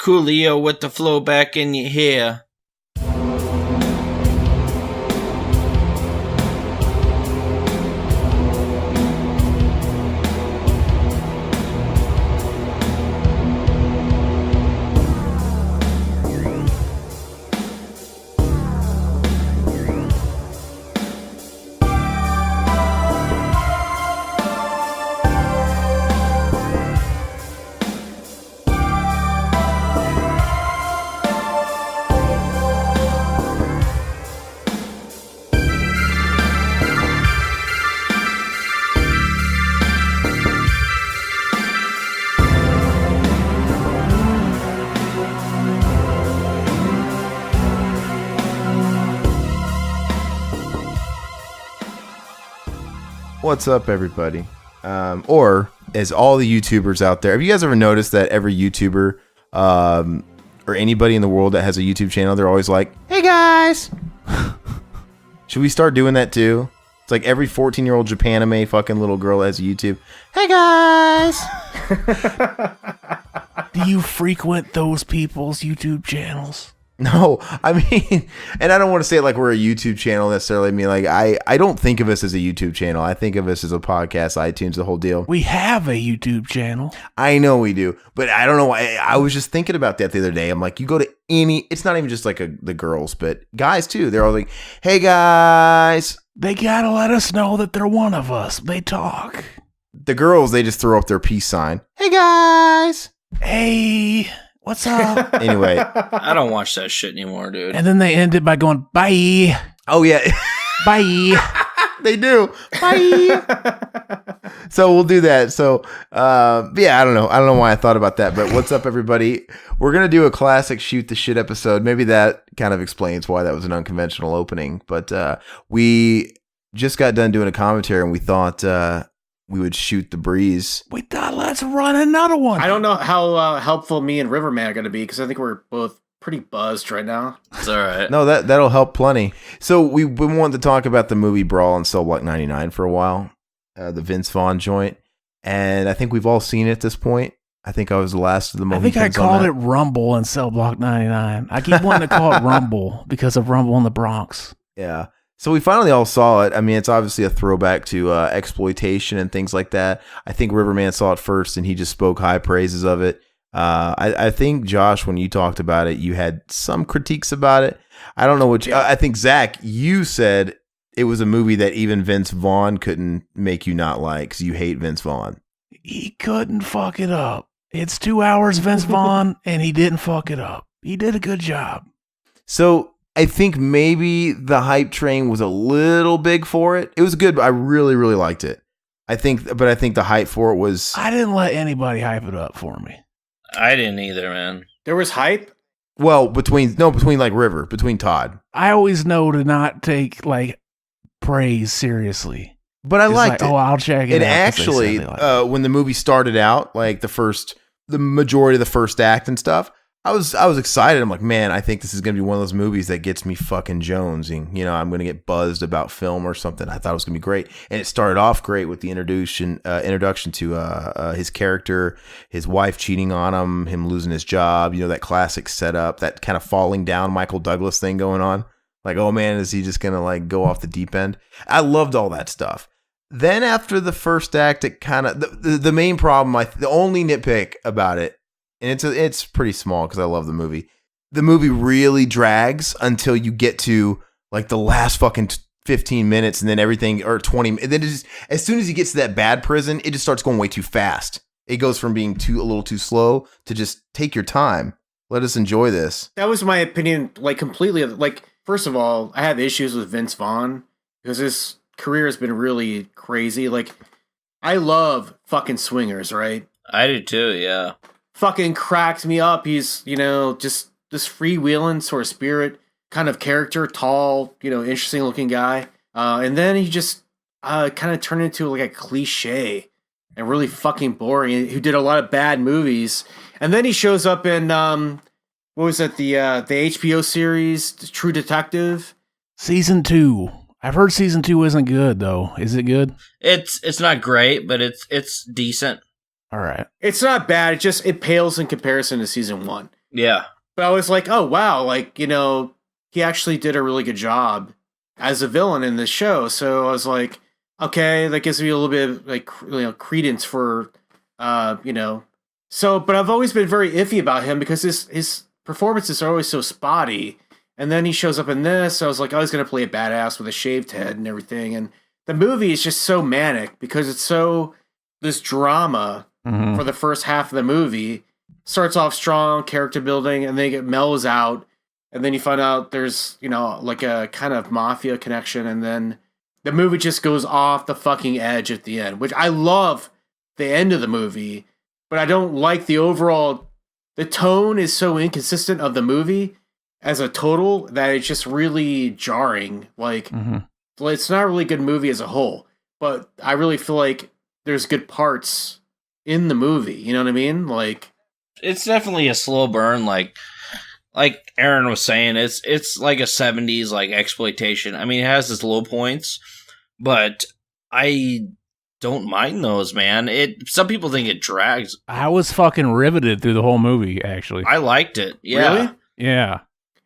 Coolio with the flow back in your hair. What's up, everybody? Or as all the YouTubers out there, have you guys ever noticed that every YouTuber or anybody in the world that has a YouTube channel, they're always like, "Hey guys." Should we start doing that too? It's like every 14-year-old Japanime fucking little girl that has a YouTube. "Hey guys." Do you frequent those people's YouTube channels? No, I mean, and I don't want to say it like we're a YouTube channel necessarily. I mean, like, I don't think of us as a YouTube channel. I think of us as a podcast, iTunes, the whole deal. We have a YouTube channel. I know we do, but I don't know why. I was just thinking about that the other day. I'm like, you go to it's not even just like the girls, but guys too. They're all like, "Hey guys." They gotta let us know that they're one of us. They talk. The girls, they just throw up their peace sign. "Hey guys." Hey, what's up? Anyway. I don't watch that shit anymore, dude. And then they end it by going, bye. Oh, yeah. Bye. They do. Bye. So we'll do that. So, yeah, I don't know. I don't know why I thought about that, but what's up, everybody? We're going to do a classic shoot the shit episode. Maybe that kind of explains why that was an unconventional opening, but we just got done doing a commentary and we thought we would shoot the breeze. We thought, let's run another one. I don't know how helpful me and Riverman are going to be because I think we're both pretty buzzed right now. It's all right. No, that'll help plenty. So we wanted to talk about the movie Brawl on Cell Block 99 for a while, the Vince Vaughn joint, and I think we've all seen it at this point. I think I was the last of the Mohicans. I think I called it Rumble in Cell Block 99. I keep wanting to call it Rumble because of Rumble in the Bronx. Yeah. So we finally all saw it. I mean, it's obviously a throwback to exploitation and things like that. I think Riverman saw it first, and he just spoke high praises of it. I think, Josh, when you talked about it, you had some critiques about it. I don't know what I think, Zach, you said it was a movie that even Vince Vaughn couldn't make you not like because you hate Vince Vaughn. He couldn't fuck it up. It's 2 hours, Vince Vaughn, and he didn't fuck it up. He did a good job. So I think maybe the hype train was a little big for it. It was good, but I really, really liked it. I think the hype for it was... I didn't let anybody hype it up for me. I didn't either, man. There was hype? Well, between Todd. I always know to not take, like, praise seriously. But I liked it. Oh, I'll check it out. And actually, when the movie started out, like the majority of the first act and stuff, I was excited. I'm like, man, I think this is going to be one of those movies that gets me fucking jonesing. You know, I'm going to get buzzed about film or something. I thought it was going to be great. And it started off great with the introduction to his character, his wife cheating on him losing his job, you know, that classic setup, that kind of falling down Michael Douglas thing going on. Like, oh man, is he just going to like go off the deep end? I loved all that stuff. Then after the first act, it kind of, the main problem, the only nitpick about it, and it's pretty small because I love the movie. The movie really drags until you get to like the last fucking 15 minutes, and then everything, or 20. And then it just, as soon as he gets to that bad prison, it just starts going way too fast. It goes from being a little too slow to just take your time. Let us enjoy this. That was my opinion, like completely. Like, first of all, I have issues with Vince Vaughn because his career has been really crazy. Like, I love fucking swingers, right? I do too, yeah. Fucking cracks me up. He's, you know, just this freewheeling sort of spirit kind of character, tall, you know, interesting looking guy. And then he just kind of turned into like a cliche and really fucking boring, who did a lot of bad movies. And then he shows up in, what was it, the HBO series, True Detective? Season 2. I've heard season 2 isn't good, though. Is it good? It's not great, but it's decent. All right. It's not bad. It pales in comparison to season 1. Yeah. But I was like, oh wow, like, he actually did a really good job as a villain in this show. So I was like, okay, that gives me a little bit of like credence for you know. So, but I've always been very iffy about him because his performances are always so spotty. And then he shows up in this, so I was like, oh, he's gonna play a badass with a shaved head and everything. And the movie is just so manic because it's so this drama Mhm. for the first half of the movie. Starts off strong, character building, and then it mellows out. And then you find out there's, like a kind of mafia connection. And then the movie just goes off the fucking edge at the end, which I love the end of the movie, but I don't like the tone is so inconsistent of the movie as a total that it's just really jarring. Like, Mhm. it's not a really good movie as a whole, but I really feel like there's good parts in the movie. You know what I mean? Like, It's definitely a slow burn, like Aaron was saying, it's like a 70s like exploitation. I mean, it has its low points, but I don't mind those, man. Some people think it drags. I was fucking riveted through the whole movie, actually. I liked it. Yeah. really? Yeah.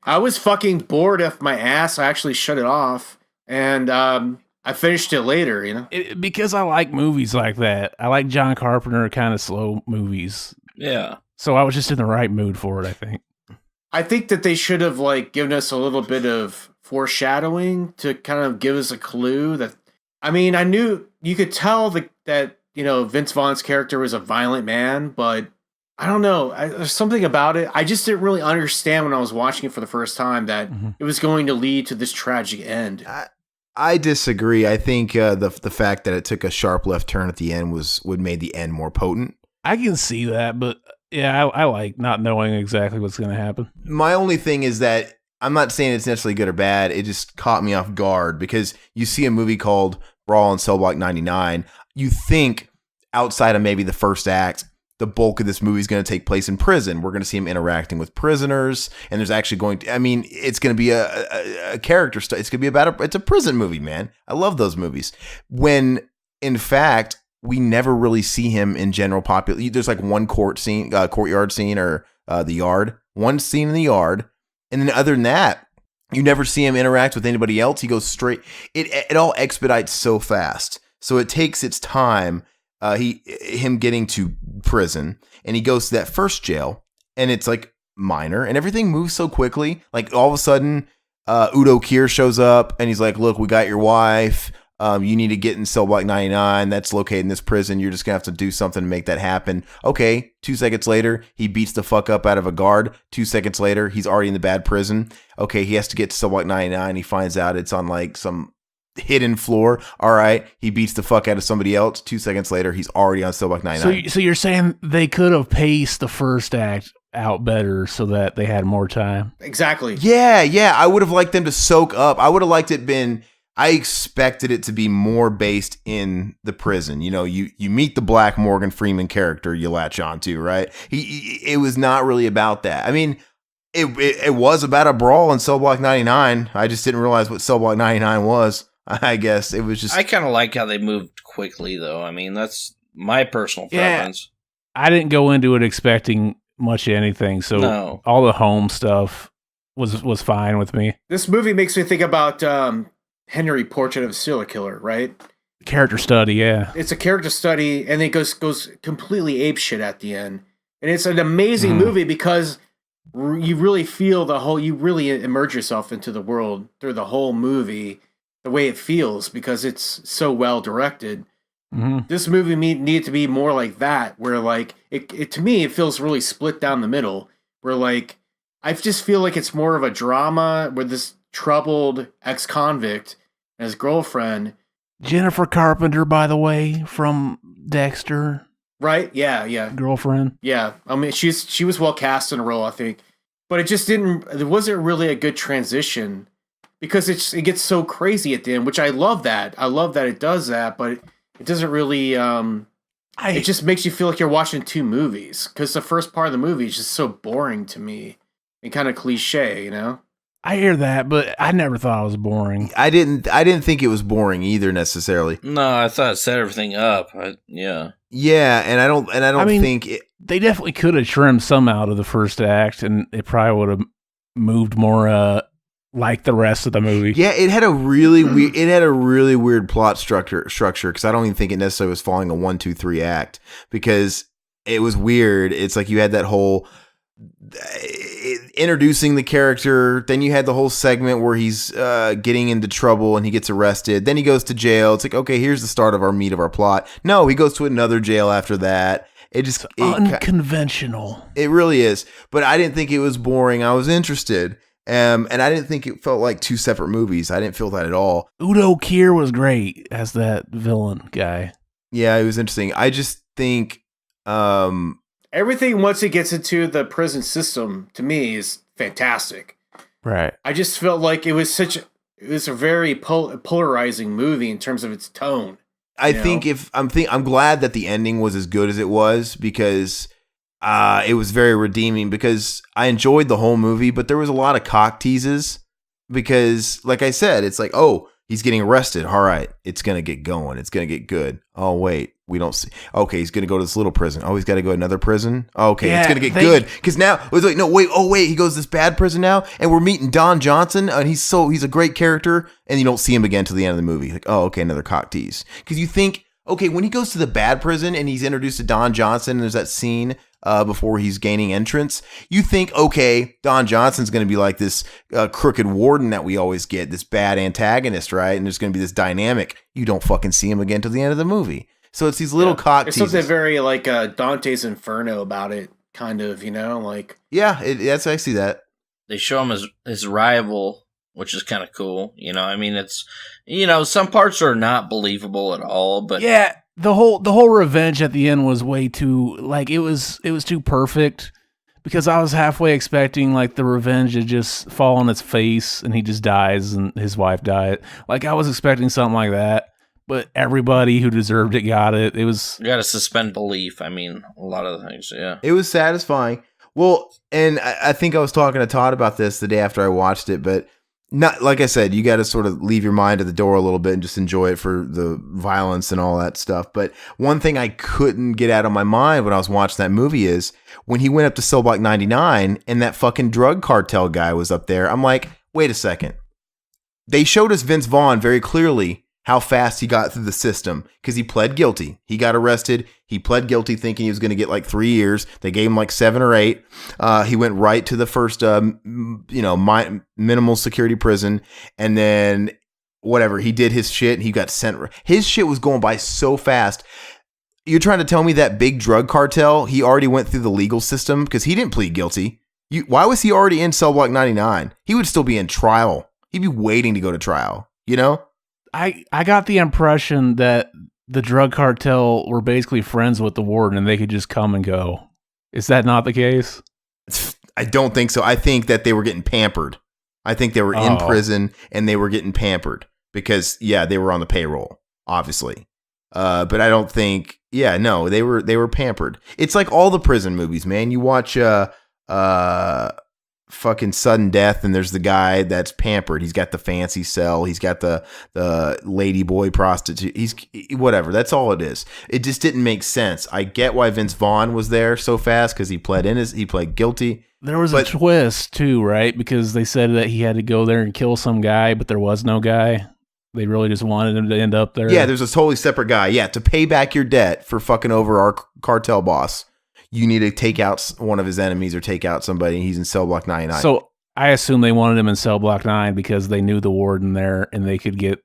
I was fucking bored off my ass. I actually shut it off, and I finished it later. Because I like movies like that. I like John Carpenter kind of slow movies. Yeah. So I was just in the right mood for it, I think. I think that they should have given us a little bit of foreshadowing to kind of give us a clue that. I mean, I knew you could tell that Vince Vaughn's character was a violent man, but I don't know. There's something about it. I just didn't really understand when I was watching it for the first time that it was going to lead to this tragic end. I disagree. I think the fact that it took a sharp left turn at the end would made the end more potent. I can see that, but yeah, I like not knowing exactly what's going to happen. My only thing is that I'm not saying it's necessarily good or bad. It just caught me off guard because you see a movie called Brawl in Cell Block 99. You think outside of maybe the first act, the bulk of this movie is going to take place in prison. We're going to see him interacting with prisoners, and there's actually it's going to be a character study. It's going to be it's a prison movie, man. I love those movies. When in fact, we never really see him in general population. There's like one courtyard scene or the yard, one scene in the yard. And then other than that, you never see him interact with anybody else. He goes straight. It all expedites so fast. So it takes its time. Him getting to prison, and he goes to that first jail, and it's like minor, and everything moves so quickly. Like all of a sudden, Udo Kier shows up, and he's like, "Look, we got your wife. You need to get in cell block 99. That's located in this prison. You're just gonna have to do something to make that happen." Okay. 2 seconds later, he beats the fuck up out of a guard. 2 seconds later, he's already in the bad prison. Okay, he has to get to cell block 99. He finds out it's on like some hidden floor. All right, he beats the fuck out of somebody else. 2 seconds later, he's already on cell block 99. So you're saying they could have paced the first act out better so that they had more time? Exactly. Yeah. I would have liked them to soak up. I would have liked it I expected it to be more based in the prison. You meet the Black Morgan Freeman character you latch on to, right? It was not really about that. I mean, it was about a brawl in cell block 99. I just didn't realize what cell block 99 was. I guess it was just. I kind of like how they moved quickly, though. I mean, that's my personal preference. I didn't go into it expecting much of anything, so No. all the home stuff was fine with me. This movie makes me think about Henry, Portrait of a Serial Killer, right? Character study, yeah. It's a character study, and it goes completely apeshit at the end. And it's an amazing movie because you really feel you really immerse yourself into the world through the whole movie, the way it feels, because it's so well directed. Mm-hmm. This movie needed to be more like that, where it to me, it feels really split down the middle, where I just feel like it's more of a drama where this troubled ex-convict and his girlfriend. Jennifer Carpenter, by the way, from Dexter. Right? Yeah. Girlfriend. Yeah. I mean, she was well cast in a role, I think. But it wasn't really a good transition because it gets so crazy at the end, which I love that. I love that it does that, but it doesn't really, it just makes you feel like you're watching two movies because the first part of the movie is just so boring to me and kind of cliche, I hear that, but I never thought it was boring. I didn't think it was boring either necessarily. No, I thought it set everything up. Yeah. Yeah, and I don't think it, They definitely could have trimmed some out of the first act, and it probably would have moved more like the rest of the movie. yeah, it had a really weird plot structure because I don't even think it necessarily was following a 1, 2, 3 act because it was weird. It's like you had that whole introducing the character, then you had the whole segment where he's getting into trouble and he gets arrested, then he goes to jail. It's like, okay, here's the start of our meat of our plot. No, he goes to another jail after that. It's unconventional. It really is, but I didn't think it was boring. I was interested, and I didn't think it felt like two separate movies. I didn't feel that at all. Udo Kier was great as that villain guy. Yeah, it was interesting. I just think everything once it gets into the prison system to me is fantastic. Right. I just felt like it was a very polarizing movie in terms of its tone. I think I'm glad that the ending was as good as it was because it was very redeeming because I enjoyed the whole movie, but there was a lot of cock teases because, like I said, it's like, oh, he's getting arrested. All right, it's going to get going. It's going to get good. Oh, wait, we don't see. Okay, he's going to go to this little prison. Oh, he's got to go to another prison. Okay, Yeah, it's going to get good because now it was like, no, wait, he goes to this bad prison now, and we're meeting Don Johnson, and he's a great character, and you don't see him again till the end of the movie. Like, oh, okay, another cock tease because you think, okay, when he goes to the bad prison and he's introduced to Don Johnson, and there's that scene before he's gaining entrance, you think, okay, Don Johnson's going to be like this crooked warden that we always get, this bad antagonist, right? And there's going to be this dynamic. You don't fucking see him again till the end of the movie. So it's these little cock teases. There's something very like Dante's Inferno about it, kind of, like. Yeah, I see that. They show him his rival, which is kind of cool. I mean, it's, some parts are not believable at all, but yeah, the whole revenge at the end was way too, like, it was too perfect because I was halfway expecting like the revenge to just fall on its face and he just dies and his wife died. Like, I was expecting something like that, but everybody who deserved it got it. It was, you got to suspend belief. I mean, a lot of the things, yeah. It was satisfying. Well, and I think I was talking to Todd about this the day after I watched it, but not, like I said, you got to sort of leave your mind at the door a little bit and just enjoy it for the violence and all that stuff. But one thing I couldn't get out of my mind when I was watching that movie is when he went up to Cell Block 99 and that fucking drug cartel guy was up there. I'm like, wait a second. They showed us Vince Vaughn very clearly how fast he got through the system because he pled guilty. He got arrested. He pled guilty thinking he was going to get like 3 years. They gave him like 7 or 8. He went right to the first, minimal security prison. And then whatever, he did his shit. He got sent. His shit was going by so fast. You're trying to tell me that big drug cartel, he already went through the legal system because he didn't plead guilty. Why was he already in Cell Block 99? He would still be in trial. He'd be waiting to go to trial, I got the impression that the drug cartel were basically friends with the warden and they could just come and go. Is that not the case? I don't think so. I think that they were getting pampered. I think they were in prison and they were getting pampered because, yeah, they were on the payroll, obviously. But I don't think, no, they were pampered. It's like all the prison movies, man. You watch fucking Sudden Death and there's the guy that's pampered. He's got the fancy cell. He's got the lady boy prostitute. He's whatever. That's all it is. It just didn't make sense. I get why Vince Vaughn was there so fast because he pled guilty. There was a twist too, right? Because they said that he had to go there and kill some guy, but there was no guy. They really just wanted him to end up there. Yeah, there's a totally separate guy. Yeah, to pay back your debt for fucking over our cartel boss, you need to take out one of his enemies or take out somebody. He's in Cell Block 99. So I assume they wanted him in Cell Block 9 because they knew the warden there and they could get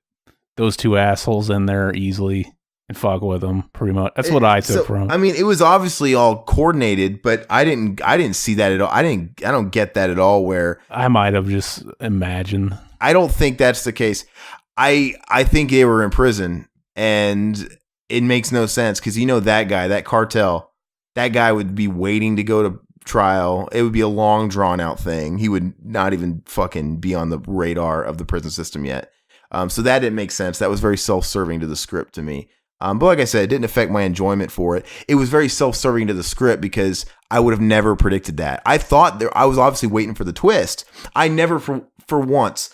those two assholes in there easily and fuck with them. Pretty much, that's what I took from. I mean, it was obviously all coordinated, but I didn't see that at all. I don't get that at all. Where I might have just imagined. I don't think that's the case. I think they were in prison, and it makes no sense because that guy, that cartel. That guy would be waiting to go to trial. It would be a long, drawn-out thing. He would not even fucking be on the radar of the prison system yet. So that didn't make sense. That was very self-serving to the script to me. But like I said, it didn't affect my enjoyment for it. It was very self-serving to the script because I would have never predicted that. I thought I was obviously waiting for the twist. I never for once,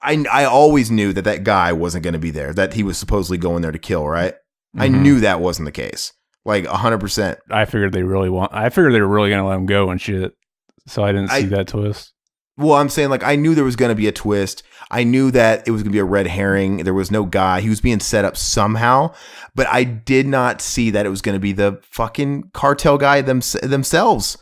I always knew that guy wasn't going to be there, that he was supposedly going there to kill, right? I knew that wasn't the case. Like 100%. I figured they were really going to let him go and shit. So I didn't see that twist. Well, I'm saying, like, I knew there was going to be a twist. I knew that it was going to be a red herring. There was no guy. He was being set up somehow, but I did not see that it was going to be the fucking cartel guy themselves,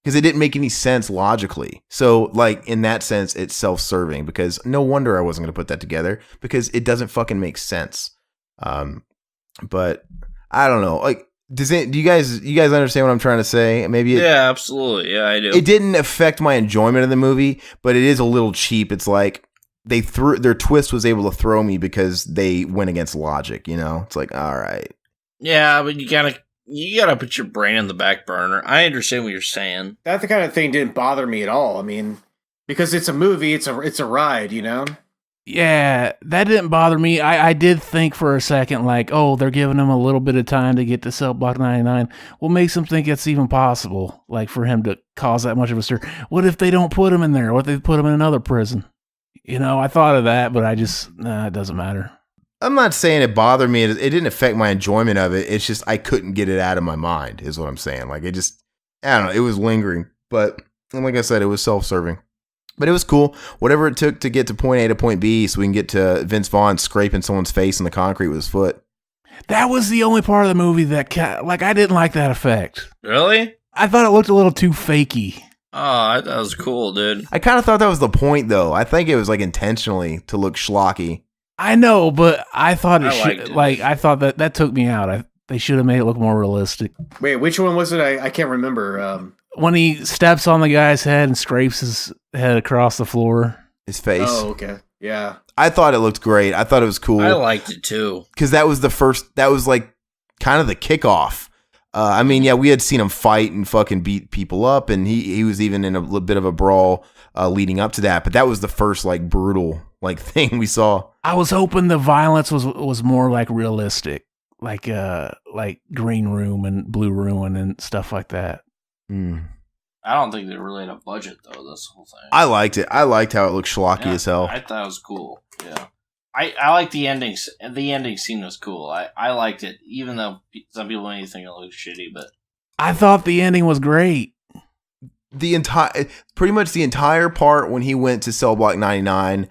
because it didn't make any sense logically. So, like, in that sense, it's self-serving, because no wonder I wasn't going to put that together, because it doesn't fucking make sense. But I don't know. Like, do you guys understand what I'm trying to say? Yeah, absolutely. Yeah, I do. It didn't affect my enjoyment of the movie, but it is a little cheap. It's like their twist was able to throw me because they went against logic, you know? It's like, all right. Yeah, but you gotta put your brain in the back burner. I understand what you're saying. That the kind of thing didn't bother me at all. I mean, because it's a movie, it's a ride, you know? Yeah, that didn't bother me. I did think for a second, like, oh, they're giving him a little bit of time to get to Cell Block 99. What makes them think it's even possible, like, for him to cause that much of a stir? What if they don't put him in there? What if they put him in another prison? You know, I thought of that, but it doesn't matter. I'm not saying it bothered me. It didn't affect my enjoyment of it. It's just I couldn't get it out of my mind, is what I'm saying. Like, it just, I don't know, it was lingering. But like I said, it was self-serving. But it was cool. Whatever it took to get to point A to point B so we can get to Vince Vaughn scraping someone's face in the concrete with his foot. That was the only part of the movie that, I didn't like that effect. Really? I thought it looked a little too fakey. Oh, I thought it was cool, dude. I kind of thought that was the point, though. I think it was, like, intentionally to look schlocky. I know, but I thought I thought that took me out. They should have made it look more realistic. Wait, which one was it? I can't remember. When he steps on the guy's head and scrapes his head across the floor. His face. Oh, okay. Yeah. I thought it looked great. I thought it was cool. I liked it too. Because that was like kind of the kickoff. I mean, yeah, we had seen him fight and fucking beat people up, and he was even in a little bit of a brawl leading up to that. But that was the first like brutal like thing we saw. I was hoping the violence was more like realistic, like Green Room and Blue Ruin and stuff like that. I don't think they really had a budget though. This whole thing. I liked it. I liked how it looked schlocky as hell. I thought it was cool. Yeah. I like the endings. The ending scene was cool. I liked it, even though some people may think it looks shitty. But I thought the ending was great. Pretty much the entire part when he went to Cell Block 99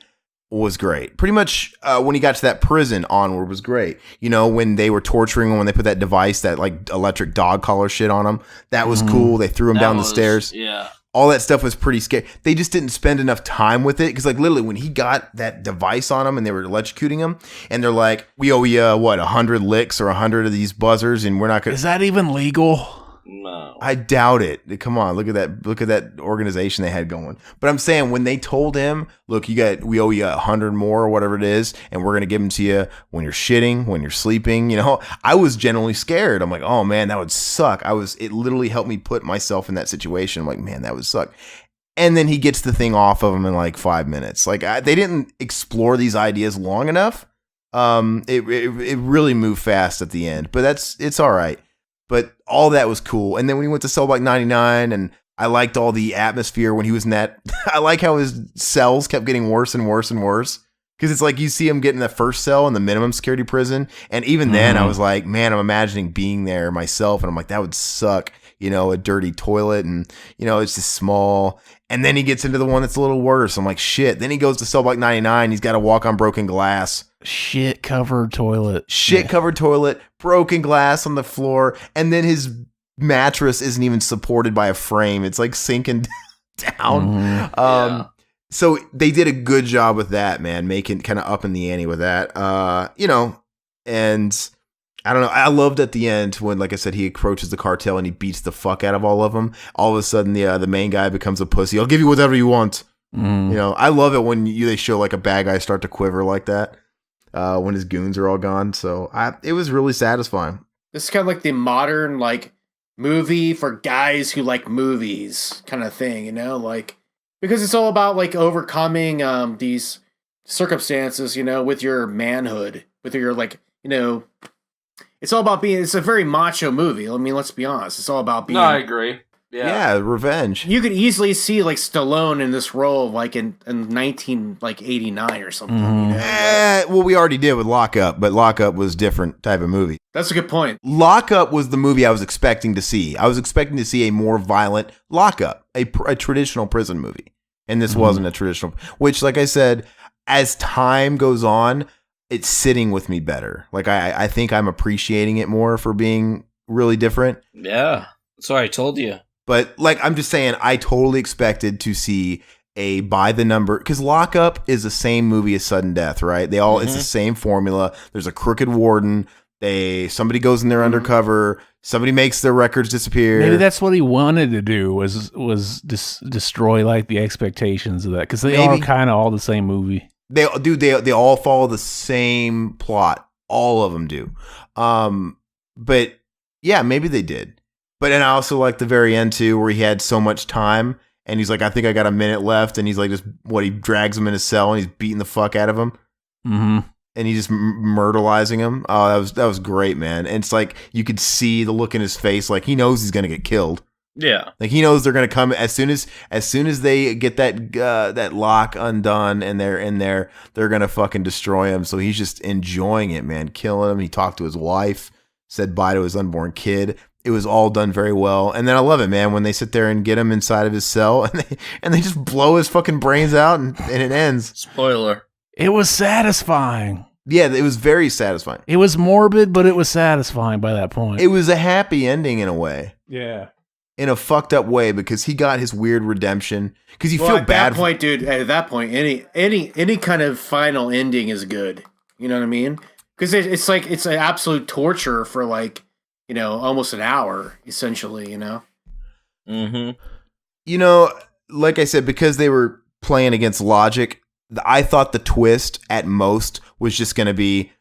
was great. Pretty much when he got to that prison onward was great. You know, when they were torturing him, when they put that device, that like electric dog collar shit on him, that was cool. They threw him down the stairs. Yeah. All that stuff was pretty scary. They just didn't spend enough time with it. Because, like, literally, when he got that device on him and they were electrocuting him, and they're like, we owe you, 100 licks or 100 of these buzzers, and we're not going to... Is that even legal? No. I doubt it. Come on, look at that organization they had going. But I'm saying, when they told him, look, we owe you 100 more or whatever it is, and we're going to give them to you when you're shitting, when you're sleeping, you know, I was genuinely scared. I'm like, oh man, that would suck. It literally helped me put myself in that situation. I'm like, man, that would suck. And then he gets the thing off of him in like 5 minutes. Like they didn't explore these ideas long enough. It really moved fast at the end, but it's all right. But all that was cool. And then when he went to Cell Block 99, and I liked all the atmosphere when he was in that. I like how his cells kept getting worse and worse and worse. Because it's like you see him get in the first cell in the minimum security prison. And even then I was like, man, I'm imagining being there myself. And I'm like, that would suck. You know, a dirty toilet and, you know, it's just small. And then he gets into the one that's a little worse. I'm like, shit. Then he goes to Cell Block 99. He's got to walk on broken glass. Shit covered toilet, broken glass on the floor, and then his mattress isn't even supported by a frame. It's like sinking down. So they did a good job with that, man, making kind of up in the ante with that. You know, and I don't know. I loved at the end when, like I said, he approaches the cartel and he beats the fuck out of all of them. All of a sudden, the main guy becomes a pussy. I'll give you whatever you want. You know, I love it when they show like a bad guy start to quiver like that. When his goons are all gone. So it was really satisfying. This is kind of like the modern, like, movie for guys who like movies kind of thing, you know? Like, because it's all about, like, overcoming these circumstances, you know, with your manhood, with your, like, you know, it's all about it's a very macho movie. I mean, let's be honest. It's all about being... No, I agree. Yeah, revenge. You could easily see like Stallone in this role, like in 1989 or something. Mhm. You know? Well, we already did with Lockup, but Lockup was different type of movie. That's a good point. Lockup was the movie I was expecting to see. I was expecting to see a more violent Lockup, a traditional prison movie. And this wasn't a traditional, which, like I said, as time goes on, it's sitting with me better. Like, I think I'm appreciating it more for being really different. Yeah. That's what I told you. But, like, I'm just saying, I totally expected to see a by the number, because Lockup is the same movie as Sudden Death, right? They all it's the same formula. There's a crooked warden. Somebody goes in there undercover. Somebody makes their records disappear. Maybe that's what he wanted to do was destroy like the expectations of that, because they are kind of all the same movie. They all follow the same plot. All of them do. But yeah, maybe they did. But then I also like the very end too, where he had so much time, and he's like, I think I got a minute left, and he's like, he drags him in his cell, and he's beating the fuck out of him, and he's just murderizing him. Oh, that was great, man. And it's like you could see the look in his face, like he knows he's gonna get killed. Yeah, like he knows they're gonna come as soon as they get that lock undone, and they're in there, they're gonna fucking destroy him. So he's just enjoying it, man, killing him. He talked to his wife, said bye to his unborn kid. It was all done very well. And then I love it, man, when they sit there and get him inside of his cell and they just blow his fucking brains out and it ends. Spoiler. It was satisfying. Yeah, it was very satisfying. It was morbid, but it was satisfying by that point. It was a happy ending in a way. Yeah. In a fucked up way, because he got his weird redemption. Because you feel bad. At that point, dude, at that point, any kind of final ending is good. You know what I mean? Because it's like, it's an absolute torture for like, you know, almost an hour, essentially, you know? You know, like I said, because they were playing against logic, I thought the twist at most was just going to be,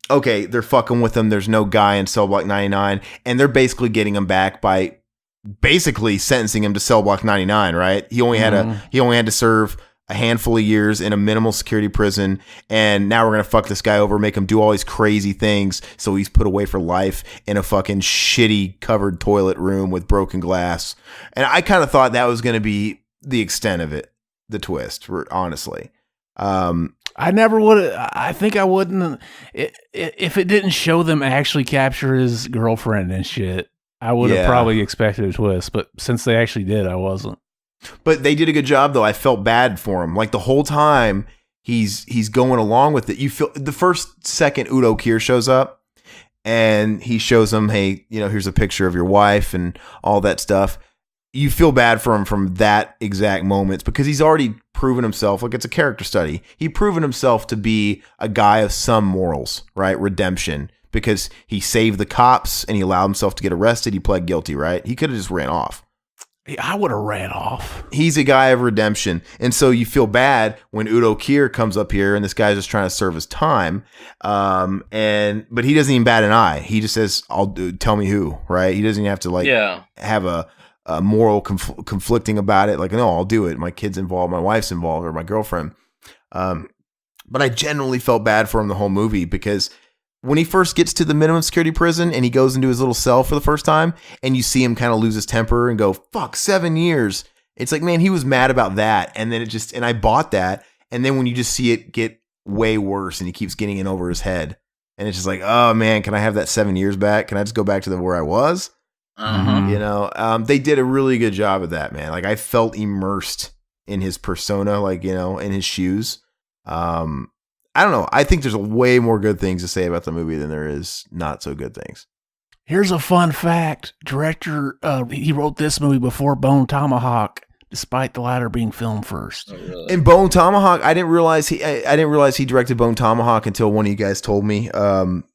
okay, they're fucking with him. There's no guy in Cell Block 99, and they're basically getting him back by basically sentencing him to Cell Block 99, right? He only had to serve a handful of years in a minimal security prison, and now we're gonna fuck this guy over, make him do all these crazy things, so he's put away for life in a fucking shitty covered toilet room with broken glass. And I kind of thought that was gonna be the extent of it, the twist, honestly. I never would. I think I wouldn't if it didn't show them actually capture his girlfriend and shit. I would have probably expected a twist, but since they actually did, I wasn't. But they did a good job, though. I felt bad for him. Like the whole time he's going along with it. You feel the first second Udo Kier shows up and he shows him, hey, you know, here's a picture of your wife and all that stuff. You feel bad for him from that exact moment because he's already proven himself. Like it's a character study. He proven himself to be a guy of some morals, right? Redemption, because he saved the cops and he allowed himself to get arrested. He pled guilty, right? He could have just ran off. I would have ran off. He's a guy of redemption. And so you feel bad when Udo Kier comes up here and this guy's just trying to serve his time. But he doesn't even bat an eye. He just says, tell me who, right? He doesn't even have to have a moral conflicting about it. Like, no, I'll do it. My kid's involved, my wife's involved, or my girlfriend. But I genuinely felt bad for him the whole movie because when he first gets to the minimum security prison and he goes into his little cell for the first time and you see him kind of lose his temper and go, fuck, 7 years. It's like, man, he was mad about that. And then and I bought that. And then when you just see it get way worse and he keeps getting in over his head and it's just like, oh man, can I have that 7 years back? Can I just go back to where I was? You know, they did a really good job of that, man. Like I felt immersed in his persona, like, you know, in his shoes. I don't know. I think there's way more good things to say about the movie than there is not so good things. Here's a fun fact. Director, he wrote this movie before Bone Tomahawk, despite the latter being filmed first. Oh, really? And Bone Tomahawk, I didn't realize he directed Bone Tomahawk until one of you guys told me.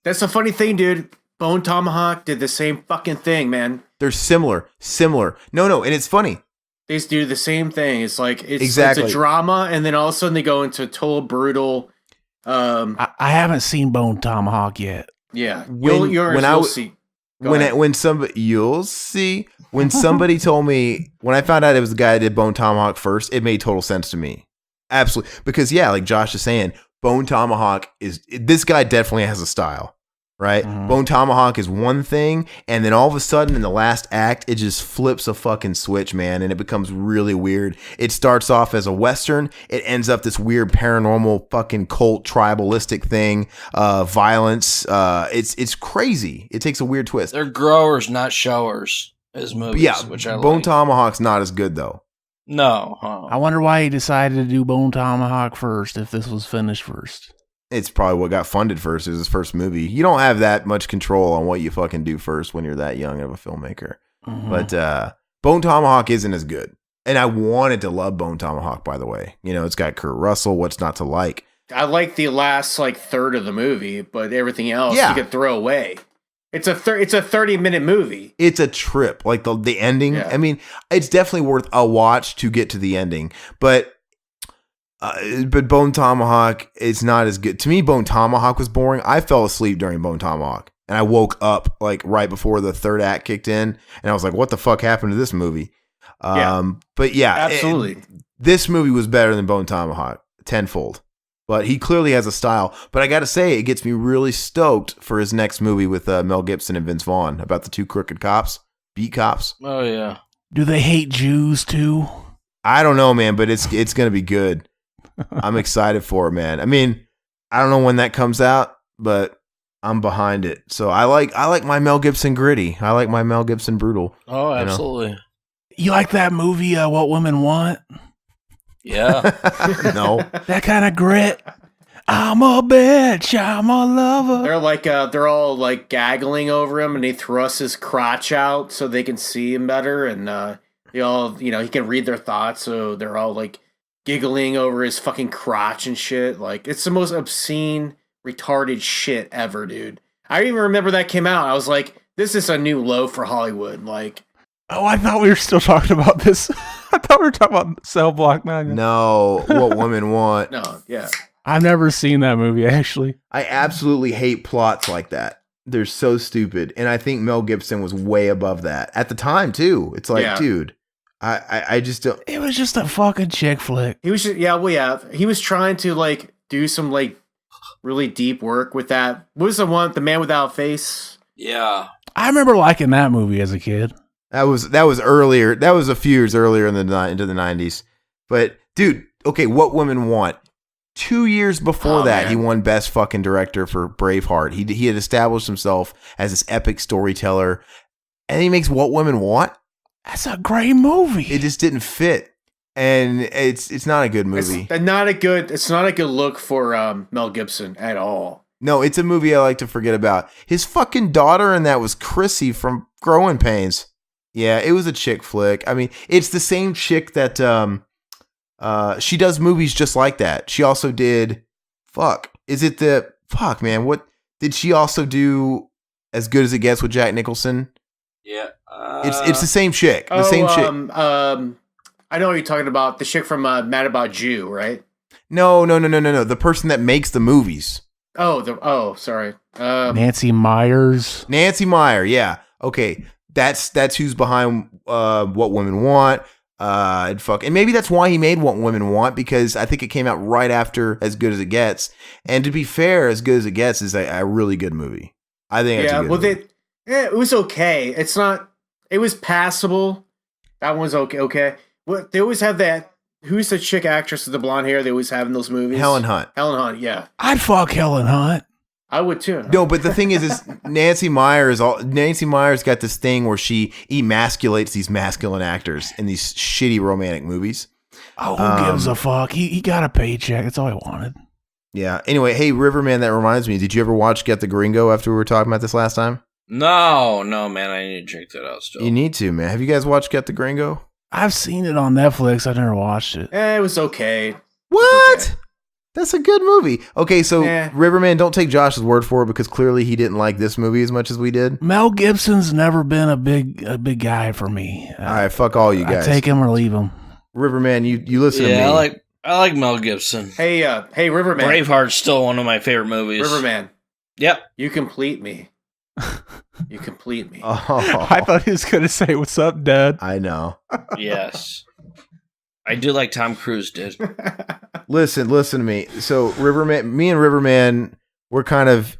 That's the funny thing, dude. Bone Tomahawk did the same fucking thing, man. They're similar. No, and it's funny. They just do the same thing. It's like it's a drama, and then all of a sudden they go into total brutal. I haven't seen Bone Tomahawk yet. Yeah, you'll see. When somebody told me, when I found out it was the guy that did Bone Tomahawk first, it made total sense to me. Absolutely, because like Josh is saying, Bone Tomahawk this guy definitely has a style, right? Bone Tomahawk is one thing, and then all of a sudden in the last act, it just flips a fucking switch, man, and it becomes really weird. It starts off as a Western. It ends up this weird paranormal fucking cult tribalistic thing, violence. It's crazy. It takes a weird twist. They're growers, not showers, as movies, Yeah, which I Bone like. Tomahawk's not as good, though. No. I wonder why he decided to do Bone Tomahawk first if this was finished first. It's probably what got funded first. It was his first movie. You don't have that much control on what you fucking do first when you're that young of a filmmaker. But Bone Tomahawk isn't as good. And I wanted to love Bone Tomahawk, by the way. You know, it's got Kurt Russell. What's not to like? I like the last third of the movie, but everything else you could throw away. It's a 30-minute movie. It's a trip. Like the ending. Yeah. I mean, it's definitely worth a watch to get to the ending. But Bone Tomahawk is not as good. To me, Bone Tomahawk was boring. I fell asleep during Bone Tomahawk. And I woke up right before the third act kicked in. And I was like, what the fuck happened to this movie? But yeah. Absolutely. This movie was better than Bone Tomahawk. Tenfold. But he clearly has a style. But I got to say, it gets me really stoked for his next movie with Mel Gibson and Vince Vaughn about the two crooked cops, beat cops. Oh, yeah. Do they hate Jews too? I don't know, man, but it's going to be good. I'm excited for it, man. I mean, I don't know when that comes out, but I'm behind it. So I like my Mel Gibson gritty. I like my Mel Gibson brutal. Oh, absolutely. You like that movie, What Women Want? Yeah. No. That kind of grit. I'm a bitch. I'm a lover. They're all gaggling over him, and he thrusts his crotch out so they can see him better, and they all, he can read their thoughts, so they're all giggling over his fucking crotch and shit. It's the most obscene, retarded shit ever, dude. I even remember that came out. I was like, this is a new low for Hollywood. Oh, I thought we were still talking about this. I thought we were talking about Cell Block 9. No, What Women Want. No, yeah. I've never seen that movie, actually. I absolutely hate plots like that. They're so stupid. And I think Mel Gibson was way above that. At the time, too. It's dude, I just don't. It was just a fucking chick flick. He was he was trying to do some really deep work with that. What was the Man Without a Face? Yeah. I remember liking that movie as a kid. That was earlier. That was a few years earlier into the 90s. But dude, okay, What Women Want. 2 years before that, man. he won Best Fucking Director for Braveheart. He had established himself as this epic storyteller, and he makes What Women Want. That's a great movie. It just didn't fit, and it's not a good movie. It's not a good look for Mel Gibson at all. No, it's a movie I like to forget about. His fucking daughter in that was Chrissy from Growing Pains. Yeah, it was a chick flick. I mean, it's the same chick that she does movies just like that. She also did what did she also do As Good as It Gets with Jack Nicholson? Yeah. It's the same chick. The same chick. I know what you're talking about. The chick from Mad About You, right? No. The person that makes the movies. Sorry. Nancy Myers. Nancy Meyer, yeah. Okay. That's who's behind What Women Want. And maybe that's why he made What Women Want, because I think it came out right after As Good as It Gets. And to be fair, As Good as It Gets is a really good movie. I think it's a good movie. It was okay. It was passable. That one was okay. What they always have that. Who's the chick actress with the blonde hair they always have in those movies? Helen Hunt. Helen Hunt, yeah. I'd fuck Helen Hunt. I would too. No, but the thing is Nancy Myers got this thing where she emasculates these masculine actors in these shitty romantic movies. Oh, who gives a fuck? He got a paycheck. That's all I wanted. Yeah. Anyway, hey, Riverman, that reminds me. Did you ever watch Get the Gringo after we were talking about this last time? No, man. I need to check that out still. You need to, man. Have you guys watched Get the Gringo? I've seen it on Netflix. I never watched it. It was okay. What? Okay. That's a good movie. Okay, so Yeah. Riverman, don't take Josh's word for it, because clearly he didn't like this movie as much as we did. Mel Gibson's never been a big guy for me. All right, fuck all you guys. I take him or leave him. Riverman, you listen to me. Yeah, I like Mel Gibson. Hey, Riverman. Braveheart's still one of my favorite movies. Riverman. Yep. You complete me. You complete me. Oh, I thought he was going to say, "What's up, Dad?" I know. Yes. I do like Tom Cruise did. Listen to me. So me and Riverman, we're kind of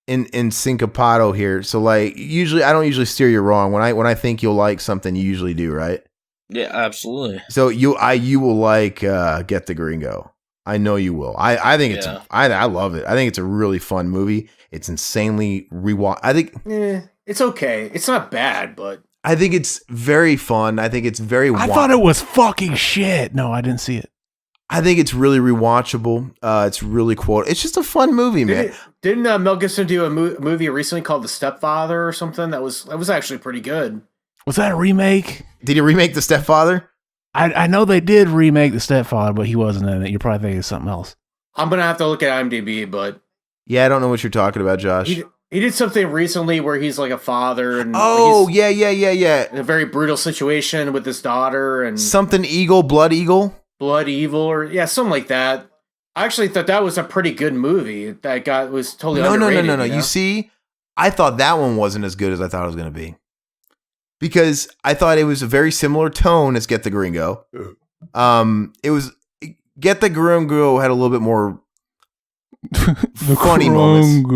in syncopado here. So like usually I don't usually steer you wrong. When I think you'll like something, you usually do, right? Yeah, absolutely. So you will like Get the Gringo. I know you will. I think it's I love it. I think it's a really fun movie. It's insanely rewatch. I think it's okay. It's not bad, but I think it's very fun. I think it's very I thought it was fucking shit. No, I didn't see it. I think it's really rewatchable. It's really It's just a fun movie, man. Didn't Mel Gibson do a movie recently called The Stepfather or something? That was actually pretty good. Was that a remake? Did he remake The Stepfather? I know they did remake The Stepfather, but he wasn't in it. You're probably thinking of something else. I'm gonna have to look at IMDb, but yeah, I don't know what you're talking about, Josh. He did something recently where he's like a father, and yeah, in a very brutal situation with his daughter, and something Eagle, Blood Evil, or something like that. I actually thought that was a pretty good movie. That was totally underrated. No. You see, I thought that one wasn't as good as I thought it was going to be. Because I thought it was a very similar tone as Get the Gringo. It was Get the Gringo had a little bit more funny moments.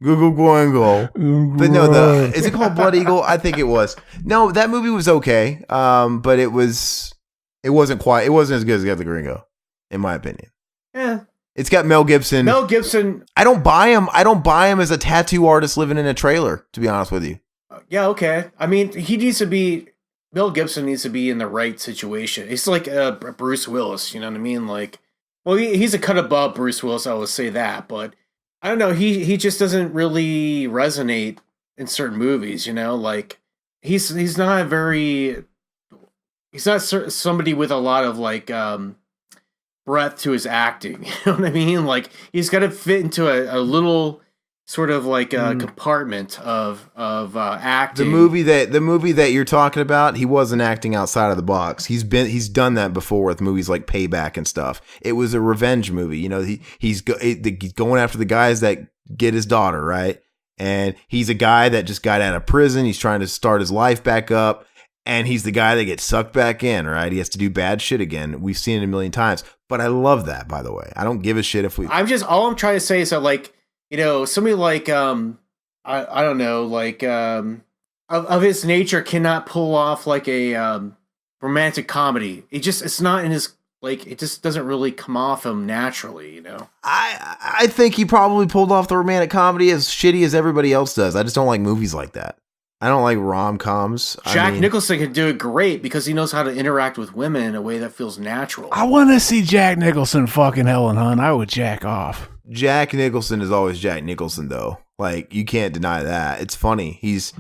Gringo. But no, is it called Blood Eagle? I think it was. No, that movie was okay. But it wasn't as good as Get the Gringo, in my opinion. Yeah. It's got Mel Gibson. I don't buy him. As a tattoo artist living in a trailer, to be honest with you. Yeah, okay. I mean, Mel Gibson needs to be in the right situation. He's like Bruce Willis, you know what I mean? Like, well, he's a cut above Bruce Willis, I will say that, but I don't know, he just doesn't really resonate in certain movies, you know? Like, he's not somebody with a lot of, like, breadth to his acting, you know what I mean? Like, he's got to fit into a little sort of like a compartment of acting. The movie that you're talking about, he wasn't acting outside of the box. He's done that before with movies like Payback and stuff. It was a revenge movie. You know, he's going after the guys that get his daughter, right? And he's a guy that just got out of prison. He's trying to start his life back up. And he's the guy that gets sucked back in, right? He has to do bad shit again. We've seen it a million times. But I love that, by the way. I don't give a shit if all I'm trying to say is that, like, you know, somebody like, I don't know, like, of his nature cannot pull off like a romantic comedy. It's not in his, like, it just doesn't really come off him naturally, you know? I think he probably pulled off the romantic comedy as shitty as everybody else does. I just don't like movies like that. I don't like rom-coms. Jack Nicholson can do it great because he knows how to interact with women in a way that feels natural. I want to see Jack Nicholson fucking Helen Hunt. I would jack off. Jack Nicholson is always Jack Nicholson, though. Like, you can't deny that. It's funny. He's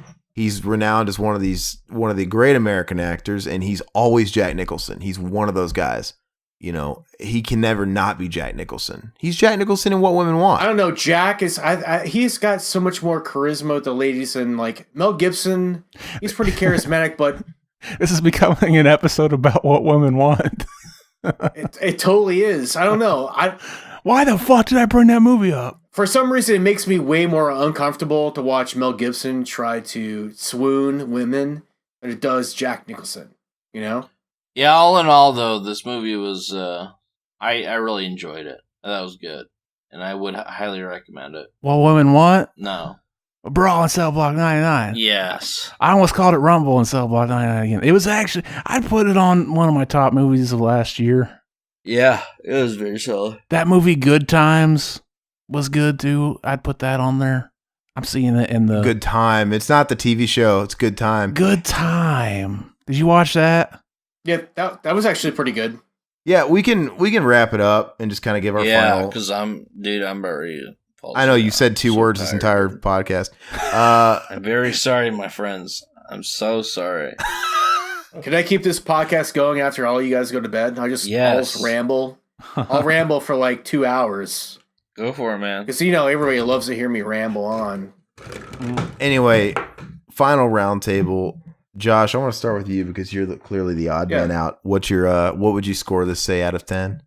renowned as one of the great American actors, and he's always Jack Nicholson. He's one of those guys. You know, he can never not be Jack Nicholson. He's Jack Nicholson in What Women Want. I don't know. Jack is, he's got so much more charisma with the ladies than, like, Mel Gibson. He's pretty charismatic, but this is becoming an episode about What Women Want. it totally is. I don't know. Why the fuck did I bring that movie up? For some reason, it makes me way more uncomfortable to watch Mel Gibson try to swoon women than it does Jack Nicholson, you know? Yeah, all in all, though, this movie was, I really enjoyed it. That was good. And I would highly recommend it. What Women Want? No. Brawl in Cell Block 99. Yes. I almost called it Rumble in Cell Block 99 again. It was actually, I'd put it on one of my top movies of last year. Yeah, it was very solid. That movie, Good Times, was good too. I'd put that on there. I'm seeing it in the... Good Time. It's not the TV show. It's Good Time. Good Time. Did you watch that? Yeah, that was actually pretty good. Yeah, we can wrap it up and just kind of give our final... Yeah, because I'm about ready to fall I know you said two words this entire podcast. I'm very sorry, my friends. I'm so sorry. Can I keep this podcast going after all you guys go to bed? I'll just ramble. I'll ramble for like 2 hours. Go for it, man. Because, you know, everybody loves to hear me ramble on. Anyway, final roundtable. Josh, I want to start with you because you're clearly the odd man out. What's your what would you score this, say, out of 10?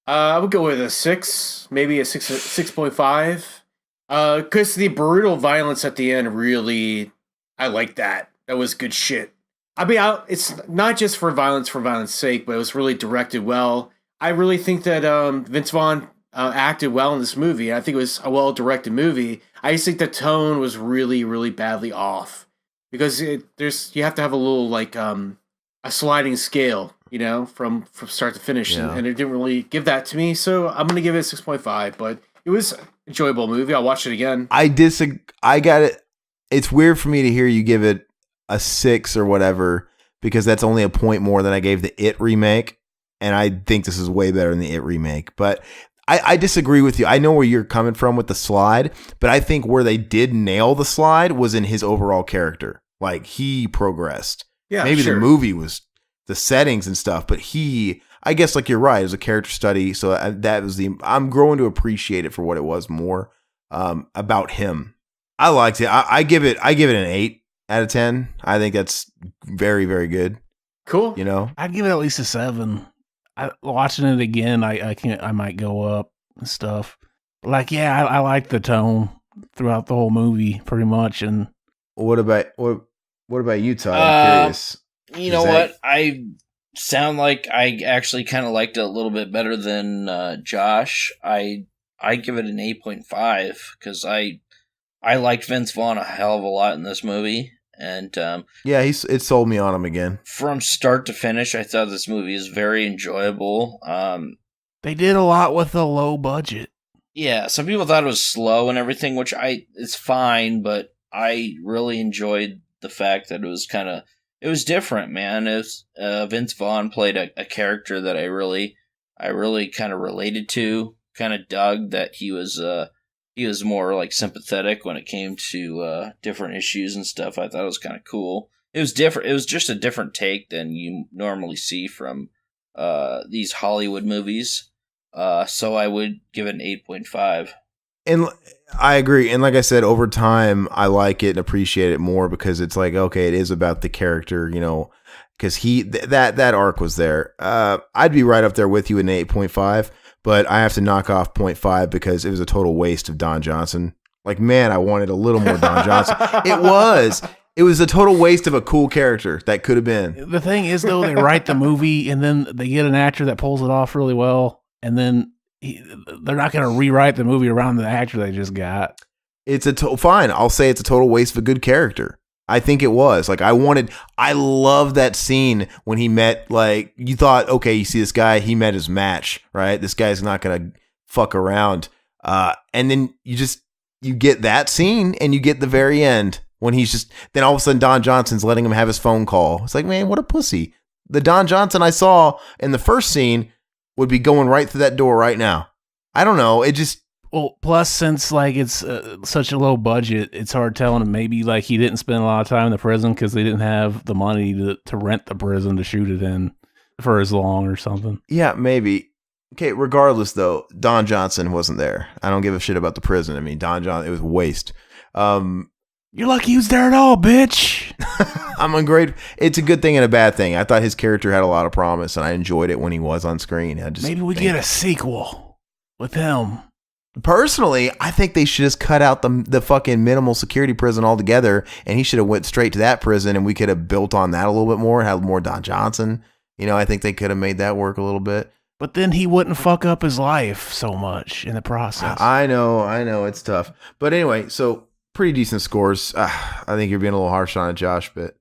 I would go with a 6, maybe a 6.5. Because the brutal violence at the end really, I like that. That was good shit. I mean, it's not just for violence sake, but it was really directed well. I really think that Vince Vaughn acted well in this movie. I think it was a well-directed movie. I just think the tone was really, really badly off because you have to have a little like a sliding scale, you know, from start to finish, and it didn't really give that to me. So I'm gonna give it a 6.5, but it was an enjoyable movie. I'll watch it again. I disagree. I got it. It's weird for me to hear you give it a 6 or whatever because that's only a point more than I gave the It remake, and I think this is way better than the It remake. But I disagree with you. I know where you're coming from with the slide, but I think where they did nail the slide was in his overall character. Like, he progressed. Yeah, maybe sure. the movie was the settings and stuff, but I guess like you're right, it was a character study. So that was I'm growing to appreciate it for what it was more about him. I liked it. I give it an 8 out of 10. I think that's very, very good. Cool. You know, I'd give it at least a 7. Watching it again, I might go up and stuff. Like, yeah, I like the tone throughout the whole movie, pretty much. And what about you, Todd? I'm curious. You know what? I sound like I actually kind of liked it a little bit better than Josh. I give it an 8.5 because I liked Vince Vaughn a hell of a lot in this movie. And yeah, it sold me on him again. From start to finish, I thought this movie is very enjoyable. They did a lot with a low budget. Yeah, some people thought it was slow and everything, which it's fine, but I really enjoyed the fact that it was different, man. Vince Vaughn played a character that I really kind of related to, kind of dug that he was more like sympathetic when it came to different issues and stuff. I thought it was kind of cool. It was different. It was just a different take than you normally see from these Hollywood movies. So I would give it an 8.5. And I agree. And like I said, over time, I like it and appreciate it more because it's like, okay, it is about the character, you know, because that arc was there. I'd be right up there with you in 8.5. But I have to knock off 0.5 because it was a total waste of Don Johnson. Like, man, I wanted a little more Don Johnson. It was a total waste of a cool character that could have been. The thing is, though, they write the movie and then they get an actor that pulls it off really well. And then they're not going to rewrite the movie around the actor they just got. It's fine. I'll say it's a total waste of a good character. I think it was. Like, I love that scene when he met, like, you thought, okay, you see this guy, he met his match, right? This guy's not going to fuck around. And then you get that scene and you get the very end when then all of a sudden Don Johnson's letting him have his phone call. It's like, man, what a pussy. The Don Johnson I saw in the first scene would be going right through that door right now. I don't know. It just... Well, plus, since like it's such a low budget, it's hard telling him maybe like he didn't spend a lot of time in the prison because they didn't have the money to rent the prison to shoot it in for as long or something. Yeah, maybe. Okay, regardless though, Don Johnson wasn't there. I don't give a shit about the prison. I mean, Don Johnson, it was a waste. You're lucky he was there at all, bitch. I'm ungrateful. It's a good thing and a bad thing. I thought his character had a lot of promise, and I enjoyed it when he was on screen. Maybe we get a sequel with him. Personally, I think they should just cut out the fucking minimal security prison altogether, and he should have went straight to that prison, and we could have built on that a little bit more and had more Don Johnson. You know, I think they could have made that work a little bit. But then he wouldn't fuck up his life so much in the process. I know, it's tough. But anyway, so pretty decent scores. I think you're being a little harsh on it, Josh, but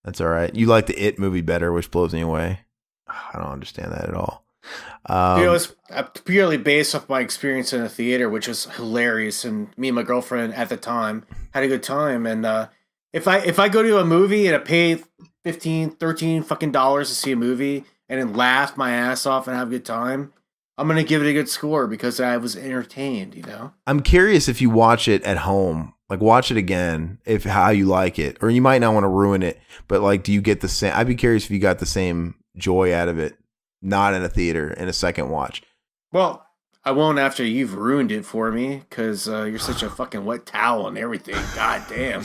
that's all right. You like the It movie better, which blows me away. I don't understand that at all. It was purely based off my experience in the theater, which was hilarious, and me and my girlfriend at the time had a good time. And if I go to a movie and I pay $13 fucking dollars to see a movie and then laugh my ass off and have a good time, I'm gonna give it a good score because I was entertained. You know, I'm curious if you watch it at home, like watch it again, if how you like it, or you might not want to ruin it, but like, do you get the same? I'd be curious if you got the same joy out of it. Not in a theater, in a second watch. Well, I won't after you've ruined it for me, because you're such a fucking wet towel and everything. God damn.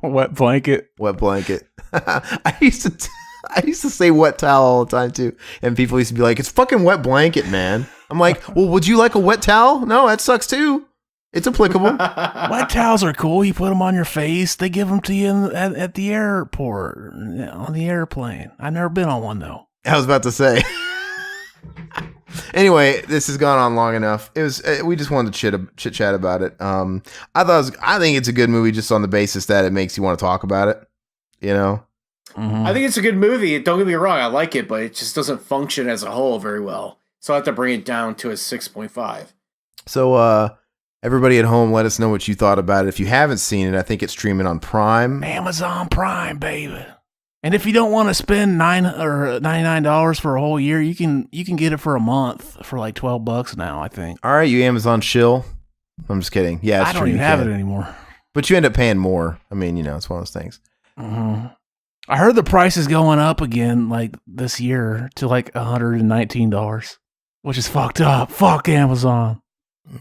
Wet blanket. Wet blanket. I used to say wet towel all the time too, and people used to be like, "It's fucking wet blanket, man." I'm like, "Well, would you like a wet towel?" No, that sucks too. It's applicable. Wet towels are cool. You put them on your face. They give them to you at the airport, on the airplane. I've never been on one though. I was about to say. Anyway, this has gone on long enough. It was we just wanted to chit chat about it. I think it's a good movie just on the basis that it makes you want to talk about it. You know, I think it's a good movie. Don't get me wrong, I like it, but it just doesn't function as a whole very well. So I have to bring it down to a 6.5. So everybody at home, let us know what you thought about it. If you haven't seen it, I think it's streaming on Prime. Amazon Prime, baby. And if you don't want to spend $99 for a whole year, you can get it for a month for like $12 now, I think. All right, you Amazon shill. I'm just kidding. Yeah, it's I don't even have it anymore. But you end up paying more. I mean, it's one of those things. Mm-hmm. I heard the price is going up again, like this year, to like $119, which is fucked up. Fuck Amazon.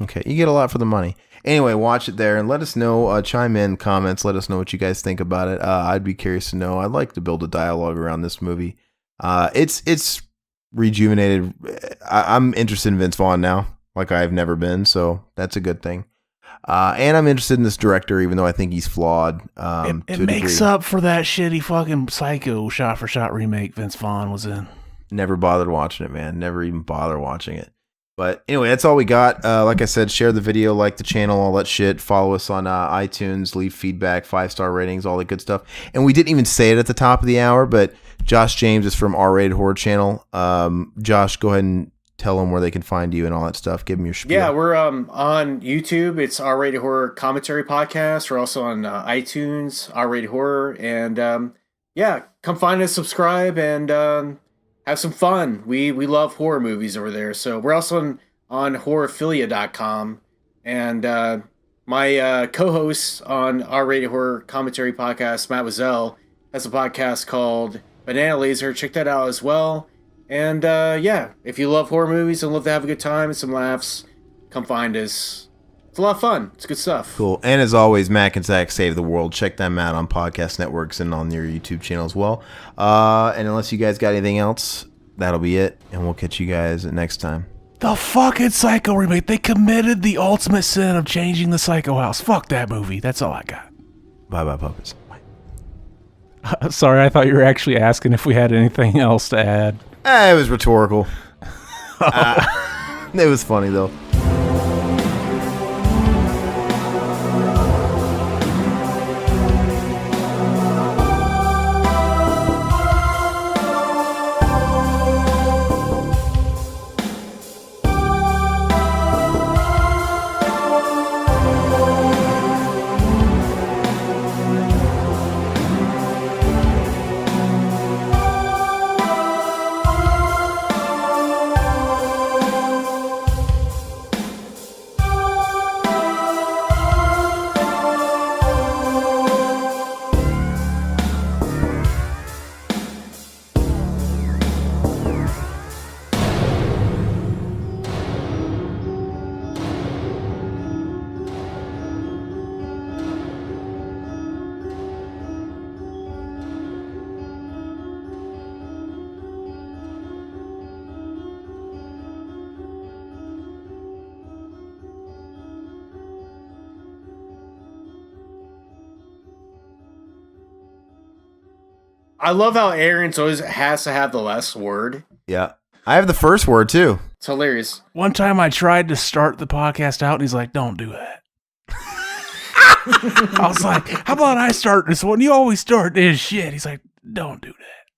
Okay, you get a lot for the money. Anyway, watch it there and let us know. Chime in comments. Let us know what you guys think about it. I'd be curious to know. I'd like to build a dialogue around this movie. It's rejuvenated. I'm interested in Vince Vaughn now, like I've never been. So that's a good thing. And I'm interested in this director, even though I think he's flawed. It makes up for that shitty fucking Psycho shot-for-shot remake Vince Vaughn was in. Never bothered watching it, man. Never even bothered watching it. But anyway, that's all we got. Like I said, share the video, like the channel, all that shit. Follow us on iTunes, leave feedback, 5-star ratings, all that good stuff. And we didn't even say it at the top of the hour, but Josh James is from Rated Horror Channel. Josh, go ahead and tell them where they can find you and all that stuff. Give them your spiel. Yeah, we're on YouTube. It's R-Rated Horror Commentary Podcast. We're also on iTunes, R-Rated Horror. And yeah, come find us, subscribe, and have some fun. We love horror movies over there. So we're also on horrorphilia.com. And my co-host on R-Rated Horror Commentary Podcast, Matt Wazell, has a podcast called Banana Laser. Check that out as well. And yeah, if you love horror movies and love to have a good time and some laughs, come find us. It's a lot of fun. It's good stuff. Cool. And as always, Mac and Zach Save the World. Check them out on podcast networks and on your YouTube channel as well. And unless you guys got anything else, that'll be it. And we'll catch you guys next time. The fucking Psycho remake. They committed the ultimate sin of changing the Psycho house. Fuck that movie. That's all I got. Bye-bye, puppets. Sorry, I thought you were actually asking if we had anything else to add. It was rhetorical. It was funny, though. I love how Aaron's always has to have the last word. Yeah. I have the first word, too. It's hilarious. One time I tried to start the podcast out and he's like, don't do that. I was like, how about I start this one? You always start this shit. He's like, don't do that.